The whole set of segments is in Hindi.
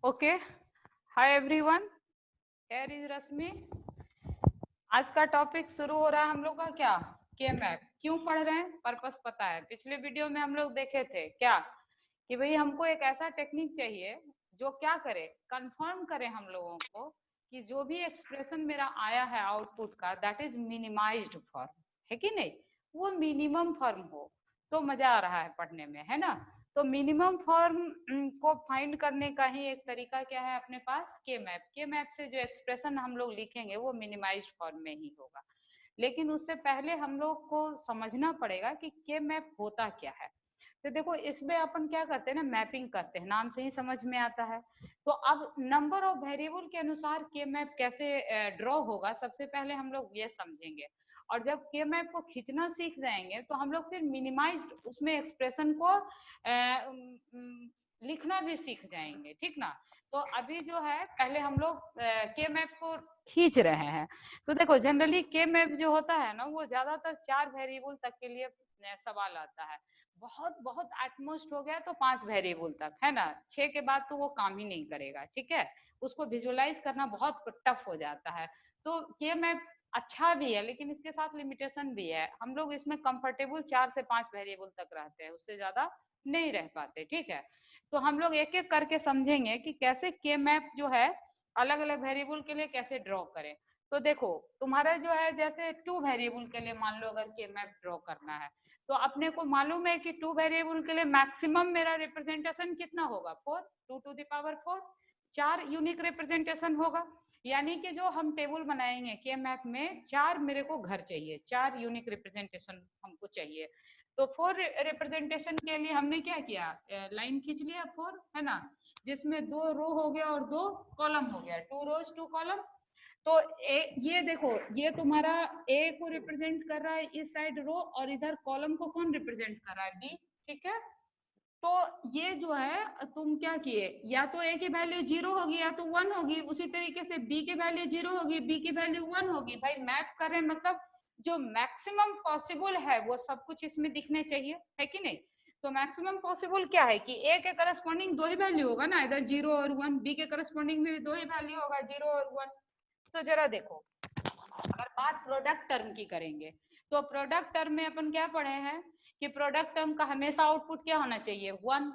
Okay, hi everyone, here is Rashmi. आज का टॉपिक शुरू हो रहा है हम लोग का क्या, के मैप। क्यों पढ़ रहे हैं, पर्पस पता है। पिछले वीडियो में हम लोग देखे थे क्या कि भाई हमको एक ऐसा टेक्निक चाहिए जो क्या करे, कंफर्म करे हम लोगों को कि जो भी एक्सप्रेशन मेरा आया है आउटपुट का, दैट इज मिनिमाइज्ड फॉर्म, है कि नहीं, वो मिनिमम फॉर्म हो। तो मजा आ रहा है पढ़ने में, है ना। तो मिनिमम फॉर्म को फाइंड करने का ही एक तरीका क्या है अपने पास, के मैप। के मैप से जो एक्सप्रेशन हम लोग लिखेंगे वो मिनिमाइज्ड फॉर्म में ही होगा। लेकिन उससे पहले हम लोग को समझना पड़ेगा कि के मैप होता क्या है। तो देखो, इसमें अपन क्या करते हैं ना, मैपिंग करते हैं, नाम से ही समझ में आता है। तो अब नंबर ऑफ वेरिएबल के अनुसार के मैप कैसे ड्रॉ होगा, सबसे पहले हम लोग ये समझेंगे। और जब के मैप को खींचना सीख जाएंगे तो हम लोग फिर मिनिमाइज्ड उसमें एक्सप्रेशन को लिखना भी सीख जाएंगे, ठीक ना। तो अभी जो है पहले हम लोग के मैप को खींच रहे हैं। तो देखो, जनरली के मैप जो होता है ना, वो ज्यादातर 4 वेरिएबल तक के लिए सवाल आता है। बहुत बहुत एटमोस्ट हो गया तो 5 वेरिएबल तक, है ना। 6 के बाद तो वो काम ही नहीं करेगा, ठीक है। उसको विजुअलाइज करना बहुत टफ हो जाता है। तो के मैप अच्छा भी है, लेकिन इसके साथ लिमिटेशन भी है। हम लोग इसमें कंफर्टेबल 4 से 5 वेरिएबल तक रहते हैं, उससे ज्यादा नहीं रह पाते, ठीक है। तो हम लोग एक एक करके समझेंगे कि कैसे के मैप जो है अलग अलग वेरिएबल के लिए कैसे ड्रॉ करें। तो देखो, तुम्हारा जो है जैसे 2 वेरिएबल के लिए मान लो अगर के मैप ड्रॉ करना है, तो अपने को मालूम है कि 2 वेरिएबल के लिए मैक्सिमम मेरा रिप्रेजेंटेशन कितना होगा, 4, 2 to the power 4, 4 unique representation होगा। यानी कि जो हम टेबल बनाएंगे के मैप में, 4 मेरे को घर चाहिए, 4 यूनिक रिप्रेजेंटेशन हमको चाहिए। तो 4 रिप्रेजेंटेशन के लिए हमने क्या किया, लाइन खींच लिया 4, है ना, जिसमें 2 रो हो गया और 2 कॉलम हो गया, 2 रोज 2 कॉलम। तो ये देखो, ये तुम्हारा ए को रिप्रेजेंट कर रहा है इस साइड रो, और इधर कॉलम को कौन रिप्रेजेंट कर रहा है, बी, ठीक है। तो ये जो है तुम क्या किए, या तो ए की वैल्यू 0 होगी या तो 1 होगी, उसी तरीके से बी की वैल्यू 0 होगी, बी की वैल्यू 1 होगी। भाई मैप कर रहे हैं मतलब जो मैक्सिमम पॉसिबल है वो सब कुछ इसमें दिखने चाहिए, है कि नहीं। तो मैक्सिमम पॉसिबल क्या है कि ए के करस्पॉन्डिंग 2 ही वैल्यू होगा ना, इधर 0 और 1, बी के करस्पॉन्डिंग में भी 2 ही वैल्यू होगा, 0 और 1। तो जरा देखो, अगर बात प्रोडक्ट टर्म की करेंगे, तो प्रोडक्ट टर्म में अपन क्या पढ़े हैं कि प्रोडक्ट टर्म का हमेशा आउटपुट क्या होना चाहिए, 1।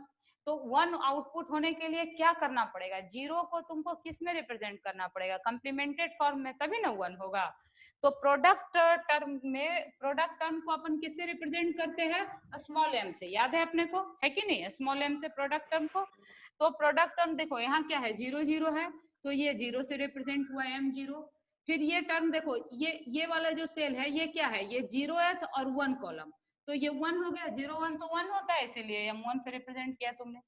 तो 1 आउटपुट होने के लिए क्या करना पड़ेगा, 0 को तुमको किस में रिप्रेजेंट करना पड़ेगा, कंप्लीमेंटेड फॉर्म में, तभी ना 1 होगा। तो प्रोडक्ट टर्म में, प्रोडक्ट टर्म को अपन किससे रिप्रेजेंट करते हैं, स्मॉल एम से, याद है अपने को, है कि नहीं, स्मॉल एम से प्रोडक्ट टर्म को। तो प्रोडक्ट टर्म देखो यहाँ क्या है, 0 0 है, तो ये 0 से रिप्रेजेंट हुआ M0। फिर ये टर्म देखो, ये वाला जो सेल है ये क्या है, ये 0th और 1 कॉलम, तो ये 1 हो गया, 0 1 तो 1 होता है, इसीलिए M1 से रिप्रेजेंट किया तुमने।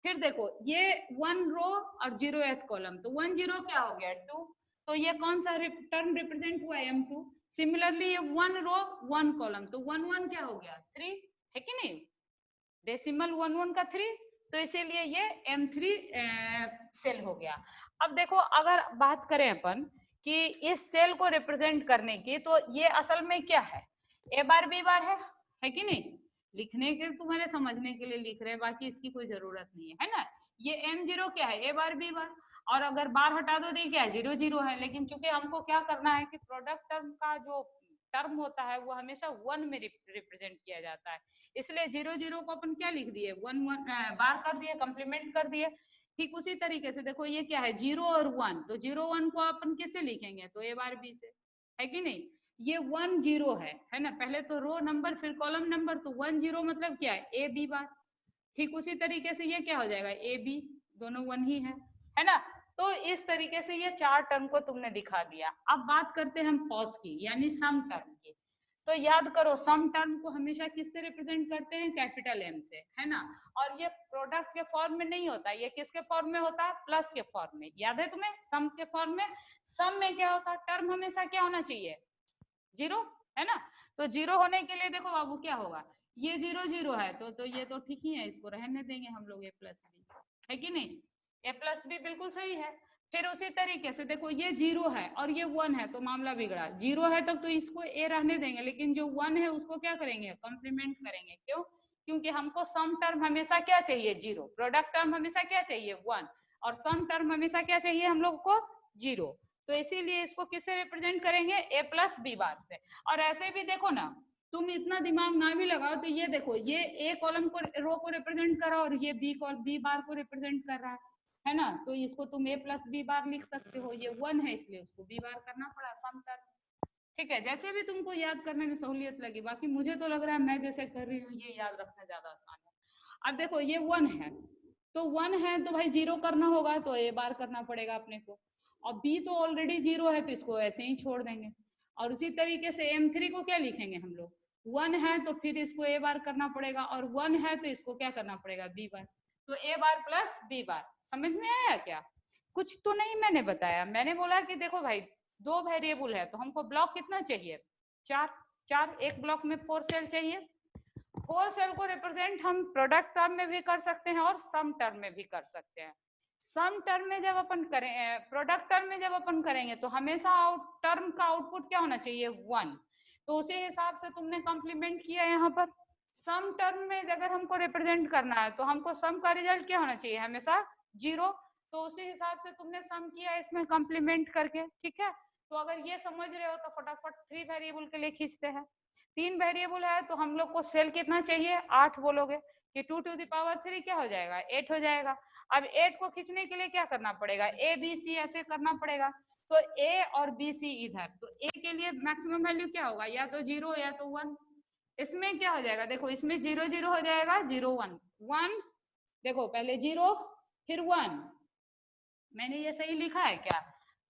फिर देखो ये 1 रो और 0th कॉलम, तो 1 0 क्या हो गया, 2, तो ये कौन सा टर्म रिप्रेजेंट हुआ, M2। सिमिलरली ये 1 रो 1 कॉलम, तो 1 1 क्या हो गया, 3, है कि नहीं, डेसिमल 1 1 का 3, तो इसीलिए ये M3 सेल हो गया। अब देखो, अगर बात करें अपन कि इस सेल को रिप्रेजेंट करने की, तो ये असल में क्या है, ए बार बी बार है कि नहीं। लिखने के तुम्हारे समझने के लिए लिख रहे हैं, बाकी इसकी कोई जरूरत नहीं है ना। ये M0 क्या है, ए बार बी बार, और अगर बार हटा दो तो क्या है, 0 0 है। लेकिन चूंकि हमको क्या करना है कि प्रोडक्ट टर्म का जो टर्म होता है वो हमेशा 1 में रिप्रेजेंट किया जाता है, इसलिए 0 0 को अपन क्या लिख दिए, 1 1 बार कर दिए, कम्प्लीमेंट कर दिए। ठीक उसी तरीके से देखो, ये क्या है, 0 और 1, तो 0 1 को अपन कैसे लिखेंगे, तो ए बार बी से, है कि नहीं। ये 1 0 है ना, पहले तो रो नंबर फिर कॉलम नंबर, तो 1 0 मतलब क्या है, ए बी बार। ठीक उसी तरीके से ये क्या हो जाएगा, ए बी, दोनों 1 ही है ना। तो इस तरीके से ये 4 टर्म को तुमने दिखा दिया। अब बात करते हैं हम पॉज की, यानी सम टर्म की। तो याद करो, सम टर्म को हमेशा किससे रिप्रेजेंट करते हैं, कैपिटल एम से, है ना। और ये प्रोडक्ट के फॉर्म में नहीं होता, ये किसके फॉर्म में होता है, प्लस के फॉर्म में, याद है तुम्हें, सम के फॉर्म में। सम में क्या होता है, टर्म हमेशा क्या होना चाहिए, 0, है ना। तो 0 होने के लिए देखो बाबू क्या होगा, ये 0 0 है, तो ये तो ठीक ही है, इसको रहने देंगे हम लोग, ए प्लस बी, है कि नहीं, ए प्लस बी बिल्कुल सही है। फिर उसी तरीके से देखो, ये 0 है और ये 1 है, तो मामला बिगड़ा, 0 है तब तो इसको ए रहने देंगे, लेकिन जो 1 है उसको क्या करेंगे, कॉम्प्लीमेंट करेंगे, क्यों, क्योंकि हमको सम टर्म हमेशा क्या चाहिए, जीरो, प्रोडक्ट टर्म हमेशा क्या चाहिए, 1, और सम टर्म हमेशा क्या चाहिए हम लोग को, जीरो। तो इसीलिए इसको किससे रिप्रेजेंट करेंगे, ए प्लस बी बार से। और ऐसे भी देखो ना, तुम इतना दिमाग ना भी लगाओ तो ये देखो, ये ए कॉलम को, रो को रिप्रेजेंट कर रहा है और ये बी बार को रिप्रेजेंट कर रहा है ना। तो इसको तुम ए प्लस बी बार लिख सकते हो, ये 1 है इसलिए उसको बी बार करना पड़ा, सम टर्म। ठीक है, जैसे भी तुमको याद करने में सहूलियत लगी, बाकी मुझे तो लग रहा है मैं जैसे कर रही हूँ ये याद रखना ज्यादा आसान है। अब देखो ये 1 है, तो 1 है तो भाई जीरो करना होगा, तो ए बार करना पड़ेगा अपने को। और बी तो ऑलरेडी जीरो है तो इसको ऐसे ही छोड़ देंगे। और उसी तरीके से M3 को क्या लिखेंगे हम लोग, 1 है तो फिर इसको ए बार करना पड़ेगा, और 1 है तो इसको क्या करना पड़ेगा, बी बार। तो ए बार प्लस बी बार। समझ में आया क्या, कुछ तो नहीं मैंने बताया, मैंने बोला कि देखो भाई 2 वेरिएबल है तो हमको ब्लॉक कितना चाहिए, 4, 4, एक ब्लॉक में 4 सेल चाहिए। 4 सेल को रिप्रेजेंट हम प्रोडक्ट टर्म में भी कर सकते हैं और सम टर्म में भी कर सकते हैं। सम टर्म में जब अपन करें, प्रोडक्ट टर्म में जब अपन करेंगे तो हमेशा टर्म का आउटपुट क्या होना चाहिए, 1। तो उसी हिसाब से तुमने कॉम्प्लीमेंट किया यहाँ पर। सम टर्म में अगर हमको रिप्रेजेंट करना है तो हमको सम का रिजल्ट क्या होना चाहिए, हमेशा 0। तो उसी हिसाब से तुमने सम किया इसमें कॉम्प्लीमेंट करके, ठीक है। तो अगर ये समझ रहे हो तो फटाफट 3 वेरिएबल के लिए खींचते हैं। 3 वेरिएबल है तो हम लोग को सेल कितना चाहिए, 8 बोलोगे कि 2 टू द पावर 3 क्या हो जाएगा, 8 हो जाएगा। अब 8 को खींचने के लिए क्या करना पड़ेगा, ए बी सी ऐसे करना पड़ेगा। तो ए और बी सी इधर, तो ए के लिए मैक्सिमम वैल्यू क्या होगा, या तो 0 या तो 1। इसमें क्या हो जाएगा, देखो इसमें 0 0 हो जाएगा, 0 1 1, देखो पहले 0 फिर 1। मैंने ये सही लिखा है क्या,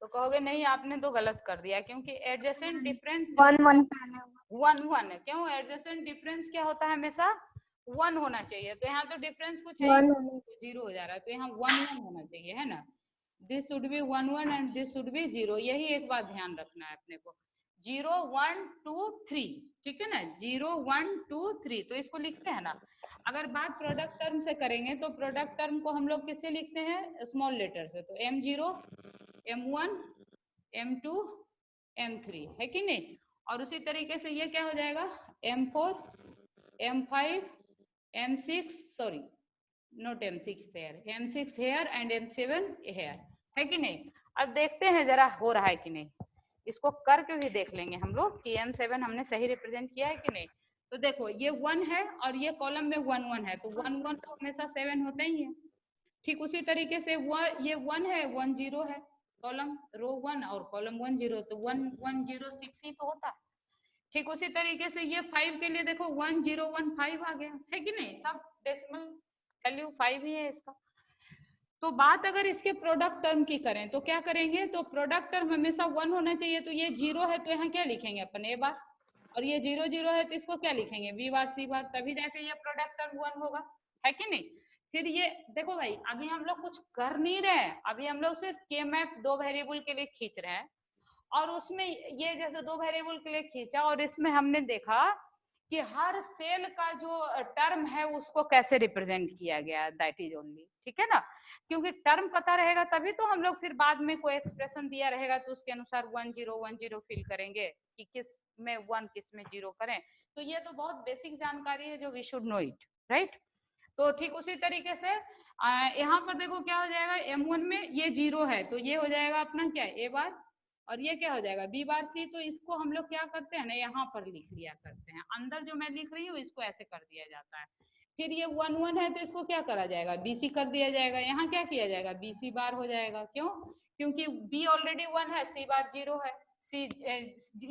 तो कहोगे नहीं आपने तो गलत कर दिया, क्योंकि एडजेसेंट डिफरेंस 1 1 1 1 है। क्यों, एडजेसेंट डिफरेंस क्या होता है, हमेशा 1 होना चाहिए। तो यहाँ तो डिफरेंस कुछ है ही, 1 जीरो हो जा रहा है, तो यहाँ 1 1 होना चाहिए, है ना। This should be 1 1 and this should be 0। यही एक बात ध्यान रखना है अपने को, 0 1 2 3, ठीक है ना, 0 1 2 3। तो इसको लिखते हैं ना। अगर बात प्रोडक्ट टर्म से करेंगे तो प्रोडक्ट टर्म को हम लोग किससे लिखते हैं, स्मॉल लेटर से। तो M0 M1 M2 M3, है कि नहीं। और उसी तरीके से ये क्या हो जाएगा, M4 M5 M6, sorry not M6 here, M6 here and M7 here, है कि नहीं। अब देखते हैं जरा हो रहा है कि नहीं, इसको करके भी देख लेंगे हम लोग कि M7 हमने सही रिप्रेजेंट किया है कि नहीं। तो देखो ये 1 है और ये कॉलम में 1 1 है, तो 1 1 तो हमेशा 7 होता ही है। ठीक उसी तरीके से ये 1 है 1 0 है, कॉलम रो 1 और कॉलम 1 0, तो 1 1 0 6 ही तो होता है। ठीक उसी तरीके से ये 5 के लिए देखो 1 0 1 5 आ गया, है कि नहीं, सब डेसिमल वैल्यू 5 ही है इसका। तो बात अगर इसके प्रोडक्ट टर्म की करें तो क्या करेंगे, तो प्रोडक्ट टर्म हमेशा 1 होना चाहिए। तो ये 0 है तो यहाँ क्या लिखेंगे अपन, ए बार, और ये 0 0 है तो इसको क्या लिखेंगे, बी बार सी बार, तभी जाके ये प्रोडक्ट टर्म 1 होगा, है कि नहीं। फिर ये देखो भाई, अभी हम लोग कुछ कर नहीं रहे, अभी हम लोग सिर्फ के मैप 2 वेरिएबल के लिए खींच रहे हैं। और उसमें ये जैसे 2 वेरिएबल के लिए खींचा और इसमें हमने देखा कि हर सेल का जो टर्म है उसको कैसे रिप्रेजेंट किया गया है, दैट इज ओनली, ठीक है ना। क्योंकि टर्म पता रहेगा तभी तो हम लोग फिर बाद में कोई एक्सप्रेशन दिया रहेगा तो उसके अनुसार 1 0 1 0 फिल करेंगे कि किस में 1 किस में 0 करें। तो ये तो बहुत बेसिक जानकारी है जो we should know it, right. तो ठीक उसी तरीके से यहाँ पर देखो क्या हो जाएगा, M1 में ये 0 है तो ये हो जाएगा अपना क्या, ए बार, और ये क्या हो जाएगा, बी बार सी। तो इसको हम लोग क्या करते हैं ना, यहाँ पर लिख लिया करते हैं, अंदर जो मैं लिख रही हूँ इसको ऐसे कर दिया जाता है। फिर ये 1 1 है तो इसको क्या करा जाएगा, BC कर दिया जाएगा। यहाँ क्या किया जाएगा, BC बार हो जाएगा। क्यों, क्योंकि B ऑलरेडी 1 है, C बार 0 है, C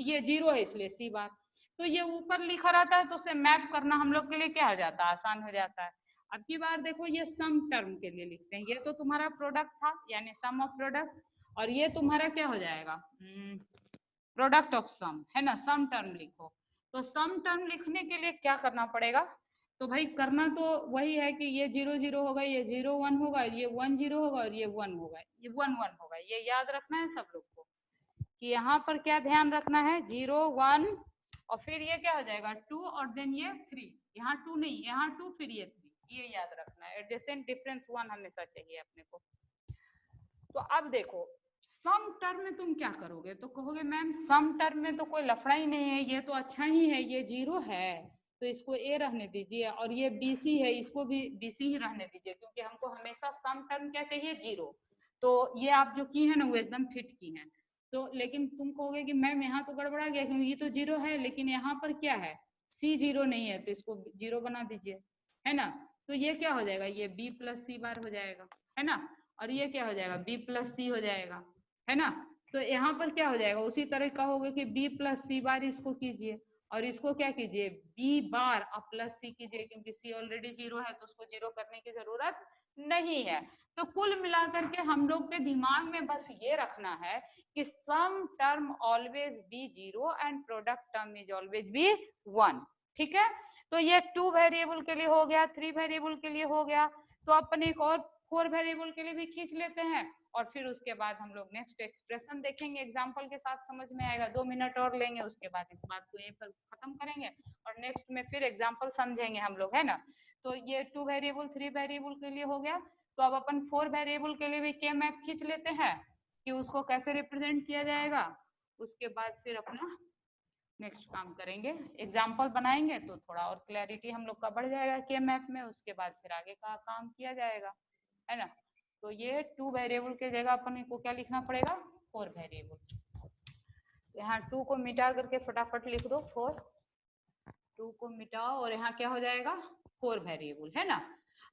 ये 0 है इसलिए C बार। तो ये ऊपर लिखा रहता है तो उसे मैप करना हम लोग के लिए क्या हो जाता है, आसान हो जाता है। अब की बार देखो ये सम टर्म के लिए लिखते हैं, ये तो तुम्हारा प्रोडक्ट था यानी सम ऑफ प्रोडक्ट, और ये तुम्हारा क्या हो जाएगा, प्रोडक्ट ऑफ सम, है ना, सम टर्म लिखो। तो सम टर्म लिखने के लिए क्या करना पड़ेगा, तो भाई करना तो वही है कि ये 0 0 होगा, ये 0 1 होगा, ये 1 0 होगा और ये 1 होगा, ये 1 1 होगा। ये याद रखना है सब लोग को कि यहाँ पर क्या ध्यान रखना है, 0 1 और फिर ये क्या हो जाएगा 2 और देन ये 3, यहाँ 2 नहीं, यहाँ 2 फिर ये 3, ये याद रखना है। एडजेसेंट डिफरेंस 1 हमेशा चाहिए अपने को। तो अब देखो सम टर्म में तुम क्या करोगे, तो कहोगे मैम सम टर्म में तो कोई लफड़ा ही नहीं है, ये तो अच्छा ही है, ये 0 है, तो इसको ए रहने दीजिए, और ये BC है, इसको भी BC ही रहने दीजिए, क्योंकि हमको हमेशा सम टर्म क्या चाहिए, 0। तो ये आप जो की है ना वो एकदम फिट की है। तो लेकिन तुम कहोगे कि मैम यहाँ तो गड़बड़ा गया, क्योंकि ये तो 0 है, लेकिन यहाँ पर क्या है, C 0 नहीं है, तो इसको 0 बना दीजिए, है ना। तो ये क्या हो जाएगा, ये B प्लस C बार हो जाएगा, है ना। और ये क्या हो जाएगा, B प्लस C हो जाएगा, है ना। तो यहाँ पर क्या हो जाएगा, उसी तरह कहोगे कि B प्लस C बार इसको कीजिए, और इसको क्या कीजिए, B बार अब प्लस C कीजिए, क्योंकि C ऑलरेडी 0 है, तो उसको 0 करने की जरूरत नहीं है। तो कुल मिलाकर के हम लोग के दिमाग में बस ये रखना है कि sum term always be 0 and product term is always be 1। ठीक है, तो ये 2 वेरिएबल के लिए हो गया, 3 वेरिएबल के लिए हो गया। तो अपन एक और 4 वेरिएबल के लिए भी खींच लेते हैं, और फिर उसके बाद हम लोग नेक्स्ट एक्सप्रेशन देखेंगे, एग्जांपल के साथ समझ में आएगा। 2 मिनट और लेंगे, उसके बाद इस बात को यहीं पर खत्म करेंगे, और नेक्स्ट में फिर एग्जांपल समझेंगे हम लोग, है ना। तो ये 2 वेरिएबल 3 वेरिएबल के लिए हो गया। तो अब अपन 4 वेरिएबल के लिए भी के मैप खींच लेते हैं कि उसको कैसे रिप्रेजेंट किया जाएगा। उसके बाद फिर अपना नेक्स्ट काम करेंगे, एग्जाम्पल बनाएंगे, तो थोड़ा और क्लैरिटी हम लोग का बढ़ जाएगा के मैप में। उसके बाद फिर आगे का काम किया जाएगा, है ना। तो ये 2 वेरिएबल के जगह अपन को क्या लिखना पड़ेगा, 4 वेरिएबल। यहाँ 2 को मिटा करके फटाफट लिख दो 4, 2 को मिटाओ, और यहाँ क्या हो जाएगा, 4 वेरिएबल, है ना।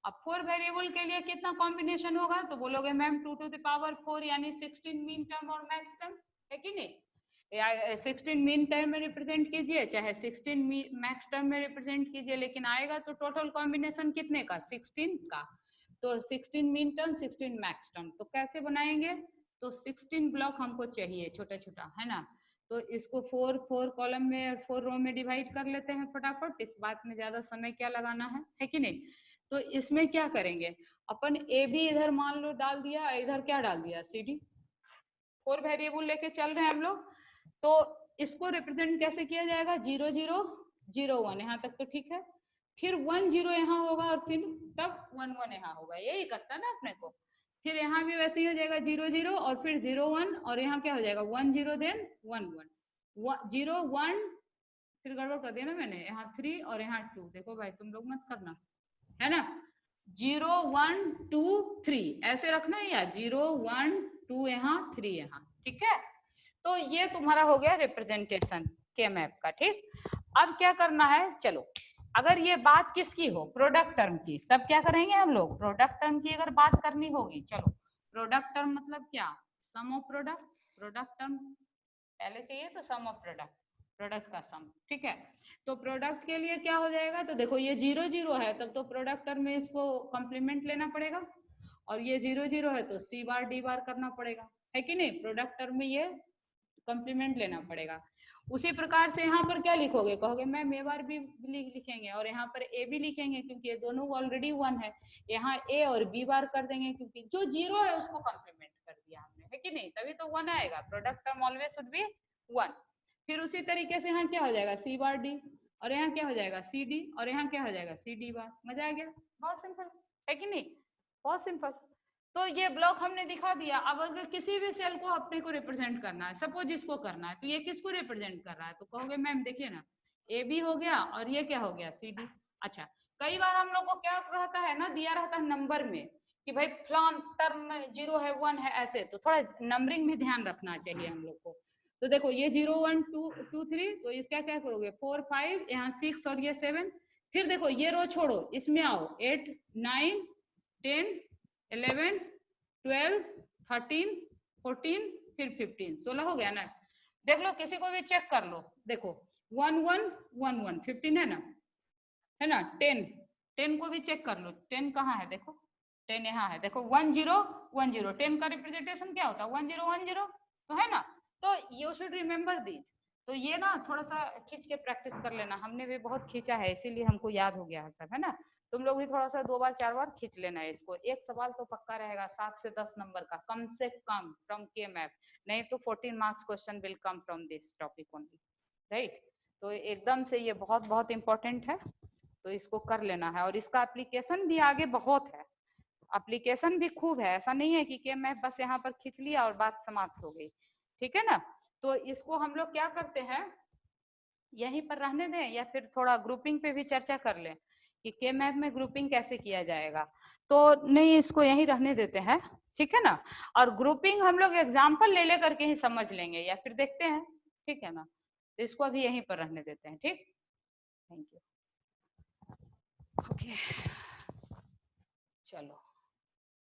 अब 4 वेरिएबल के लिए कितना कॉम्बिनेशन होगा, तो बोलोगे मैम 2 टू द पावर 4 यानी 16 मीन टर्म और मैक्स टर्म, है कि नहीं। या 16 मीन टर्म में रिप्रेजेंट कीजिए, चाहे 16 मैक्स टर्म में रिप्रेजेंट कीजिए, लेकिन आएगा तो टोटल कॉम्बिनेशन कितने का, 16 का। तो 16 मीन टर्म 16 मैक्स टर्म, तो कैसे बनाएंगे, तो 16 ब्लॉक हमको चाहिए छोटा छोटा, है ना। तो इसको 4 कॉलम में और 4 रो में डिवाइड कर लेते हैं फटाफट, इस बात में ज्यादा समय क्या लगाना है कि नहीं। तो इसमें क्या करेंगे, अपन ए भी इधर मान लो डाल दिया, इधर क्या डाल दिया, CD। 4 वेरिएबल लेके चल रहे हैं हम लोग, तो इसको रिप्रेजेंट कैसे किया जाएगा, 0 0 0 1, यहाँ तक तो ठीक है। फिर 1 0 यहाँ होगा, और फिर तब 1 1 यहाँ होगा, यही करता ना अपने को। फिर यहाँ भी वैसे ही हो जाएगा 0 0, और फिर 0 1, और यहाँ क्या हो जाएगा 1 0 देन 1 1 0 1, फिर गड़बड़ कर दिया ना मैंने, यहाँ 3 और यहाँ 2। देखो भाई तुम लोग मत करना, है ना। 0 1 2 3 ऐसे रखना है, या 0 1 2 यहाँ 3 यहाँ, ठीक है। तो ये तुम्हारा हो गया रिप्रेजेंटेशन के मैप का, ठीक। अब क्या करना है, चलो अगर ये बात किसकी हो, प्रोडक्ट टर्म की, तब क्या करेंगे हम लोग, प्रोडक्ट टर्म की अगर बात करनी होगी, चलो प्रोडक्ट टर्म मतलब क्या, सम ऑफ प्रोडक्ट। प्रोडक्ट टर्म पहले चाहिए, तो सम ऑफ प्रोडक्ट, प्रोडक्ट का सम, ठीक है। तो प्रोडक्ट के लिए क्या हो जाएगा, तो देखो ये 0 0 है, तब तो प्रोडक्ट टर्म में इसको कॉम्प्लीमेंट लेना पड़ेगा, और ये 0 0 है तो C बार D बार करना पड़ेगा, है कि नहीं। प्रोडक्ट टर्म में ये कॉम्प्लीमेंट लेना पड़ेगा। उसी प्रकार से यहाँ पर क्या लिखोगे, कहोगे मैम ए बार भी लिखेंगे, और यहाँ पर ए भी लिखेंगे, क्योंकि ये दोनों ऑलरेडी 1 है। यहाँ ए और बी बार कर देंगे, क्योंकि जो 0 है उसको कॉम्प्लीमेंट कर दिया हमने, है कि नहीं, तभी तो 1 आएगा। Product term always should be 1। फिर उसी तरीके से यहाँ क्या हो जाएगा, C बार D, और यहाँ क्या हो जाएगा CD, और यहाँ क्या हो जाएगा CD बार। मजा आ गया, बहुत सिंपल, है कि नहीं, बहुत सिंपल। तो ये ब्लॉक हमने दिखा दिया। अब अगर किसी भी सेल को अपने को रिप्रेजेंट करना है, सपोज इसको करना है, तो ये किसको रिप्रेजेंट कर रहा है, तो कहोगे मैम देखिए ना, ए बी हो गया, और ये क्या हो गया, CD। अच्छा, कई बार हम लोग को क्या रहता है ना, दिया रहता है नंबर में कि भाई फलान टर्म में 0 है 1 है ऐसे, तो थोड़ा नंबरिंग भी ध्यान रखना चाहिए हम लोग को। तो देखो ये 0 1 2 2 3, तो इसका क्या करोगे 4 5, यहाँ 6 और ये 7। फिर देखो ये रो छोड़ो, इसमें आओ 8 9 10 11 12 13 14 फिर 15, 16 हो गया ना। देख लो, किसी को भी चेक कर लो, देखो 1 1 1 1 15 है ना। 10 10 को भी चेक कर लो, 10 कहाँ है, देखो 10 यहाँ है, देखो 1 0 1 0, 10 का रिप्रेजेंटेशन क्या होता है 1 0 1 0, तो है ना। तो यू शुड रिमेम्बर दिस। तो ये ना थोड़ा सा खींच के प्रैक्टिस कर लेना, हमने भी बहुत खींचा है, इसीलिए हमको याद हो गया है सब, है ना। तुम लोग भी थोड़ा सा 2 बार 4 बार खींच लेना है इसको। एक सवाल तो पक्का रहेगा 7 से 10 नंबर का कम से कम फ्रॉम के मैप, नहीं तो 14 marks question will come from this topic only, right. तो एकदम से ये बहुत बहुत इंपॉर्टेंट है, तो इसको कर लेना है। और इसका एप्लीकेशन भी आगे बहुत है, एप्लीकेशन भी खूब है, ऐसा नहीं है कि मैप बस यहाँ पर खींच लिया और बात समाप्त हो गई, ठीक है ना। तो इसको हम लोग क्या करते हैं, यहीं पर रहने दें या फिर थोड़ा ग्रुपिंग पे भी चर्चा कर लें कि के मैप में ग्रुपिंग कैसे किया जाएगा? तो नहीं, इसको यहीं रहने देते हैं, ठीक है ना? और ग्रुपिंग हम लोग एग्जाम्पल ले लेकर के ही समझ लेंगे या फिर देखते हैं, ठीक है ना? तो इसको अभी यहीं पर रहने देते हैं, ठीक। Thank you. ओके, चलो।